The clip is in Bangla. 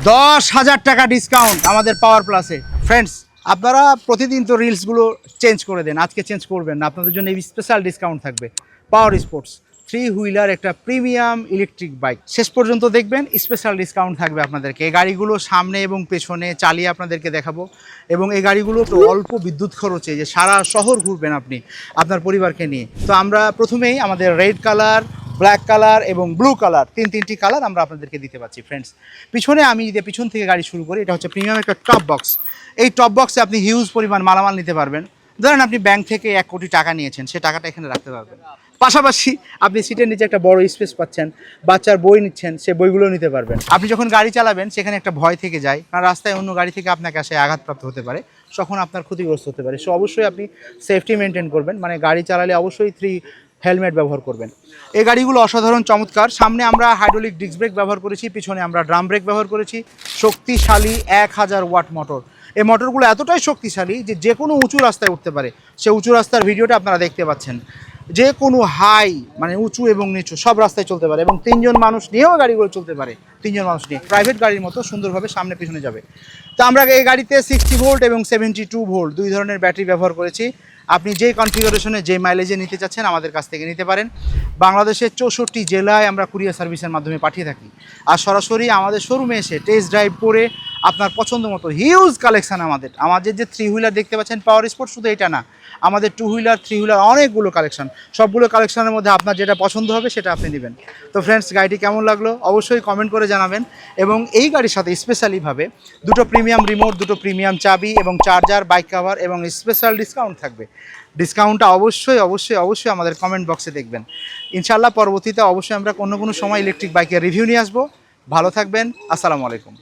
10,000 টাকা ডিসকাউন্ট আমাদের পাওয়ার প্লাসে। ফ্রেন্ডস, আপনারা প্রতিদিন তো রিলসগুলো চেঞ্জ করে দেন, আজকে চেঞ্জ করবেন না, আপনাদের জন্য এই স্পেশাল ডিসকাউন্ট থাকবে। পাওয়ার স্পোর্টস 3 হুইলার একটা প্রিমিয়াম ইলেকট্রিক বাইক, শেষ পর্যন্ত দেখবেন, স্পেশাল ডিসকাউন্ট থাকবে আপনাদেরকে। এই গাড়িগুলো সামনে এবং পেছনে চালিয়ে আপনাদেরকে দেখাবো, এবং এই গাড়িগুলো তো অল্প বিদ্যুৎ খরচে যে সারা শহর ঘুরবেন আপনি আপনার পরিবারকে নিয়ে। তো আমরা প্রথমেই আমাদের রেড কালার, ব্ল্যাক কালার এবং ব্লু কালার, তিনটি কালার আমরা আপনাদেরকে দিতে পারছি। ফ্রেন্ডস, পিছনে আমি যদি পিছন থেকে গাড়ি শুরু করি, এটা হচ্ছে প্রিমিয়াম একটা টপ বক্স। এই টপ বক্সে আপনি হিউজ পরিমাণ মালামাল নিতে পারবেন। ধরেন আপনি ব্যাংক থেকে 1 কোটি টাকা নিয়েছেন, সে টাকাটা এখানে রাখতে পারবেন। পাশাপাশি আপনি সিটের নিচে একটা বড় স্পেস পাচ্ছেন, বাচ্চার বই নিচ্ছেন, সে বইগুলো নিতে পারবেন। আপনি যখন গাড়ি চালাবেন সেখানে একটা ভয় থেকে যায়, কারণ রাস্তায় অন্য গাড়ি থেকে আপনাকে আসে আঘাতপ্রাপ্ত হতে পারে, তখন আপনার ক্ষতিগ্রস্ত হতে পারে। সো অবশ্যই আপনি সেফটি মেনটেন করবেন, মানে গাড়ি চালালে অবশ্যই 3 হেলমেট ব্যবহার করবেন। এই গাড়িগুলো অসাধারণ চমৎকার। সামনে আমরা হাইড্রোলিক ডিস্ক ব্রেক ব্যবহার করেছি, পিছনে আমরা ড্রাম ব্রেক ব্যবহার করেছি। শক্তিশালী 1000 ওয়াট মোটর। এই মোটরগুলো এতটাই শক্তিশালী যে যে কোনো উঁচু রাস্তায় উঠতে পারে। সে উঁচু রাস্তার ভিডিওটা আপনারা দেখতে পাচ্ছেন। যে কোনো হাই, মানে উঁচু এবং নিচু সব রাস্তায় চলতে পারে, এবং 3 জন মানুষ নিয়েও গাড়িগুলো চলতে পারে। 3 জন মানুষ নিয়ে প্রাইভেট গাড়ির মতো সুন্দরভাবে সামনে পিছনে যাবে। তো আমরা এই গাড়িতে 60 ভোল্ট এবং 72 ভোল্ট 2 ধরনের ব্যাটারি ব্যবহার করেছি। আপনি যে কনফিগারেশনে যে মাইলেজে নিতে চাচ্ছেন আমাদের কাছ থেকে নিতে পারেন। বাংলাদেশের 64 জেলায় আমরা কুরিয়ার সার্ভিসের মাধ্যমে পাঠিয়ে থাকি। আর সরাসরি আমাদের শোরুমে এসে টেস্ট ড্রাইভ করে আপনার পছন্দ মতো হিউজ কালেকশান আমাদের যে 3 হুইলার দেখতে পাচ্ছেন পাওয়ার স্পোর্ট, শুধু এটা না, আমাদের 2 হুইলার 3 হুইলার অনেকগুলো কালেকশন। সবগুলো কালেকশনের মধ্যে আপনার যেটা পছন্দ হবে সেটা আপনি নেবেন। তো ফ্রেন্ডস, গাড়িটি কেমন লাগলো অবশ্যই কমেন্ট করে জানাবেন। এবং এই গাড়ির সাথে স্পেশালিভাবে 2টো প্রিমিয়াম রিমোট, 2টো প্রিমিয়াম চাবি এবং চার্জার, বাইক কভার এবং স্পেশাল ডিসকাউন্ট থাকবে। ডিসকাউন্টটা অবশ্যই অবশ্যই অবশ্যই আমাদের কমেন্ট বক্সে দেখবেন। ইনশাআল্লাহ পরবর্তীতে অবশ্যই আমরা অন্য কোনো সময় ইলেকট্রিক বাইকের রিভিউ নিয়ে আসবো। ভালো থাকবেন। আসসালামু আলাইকুম।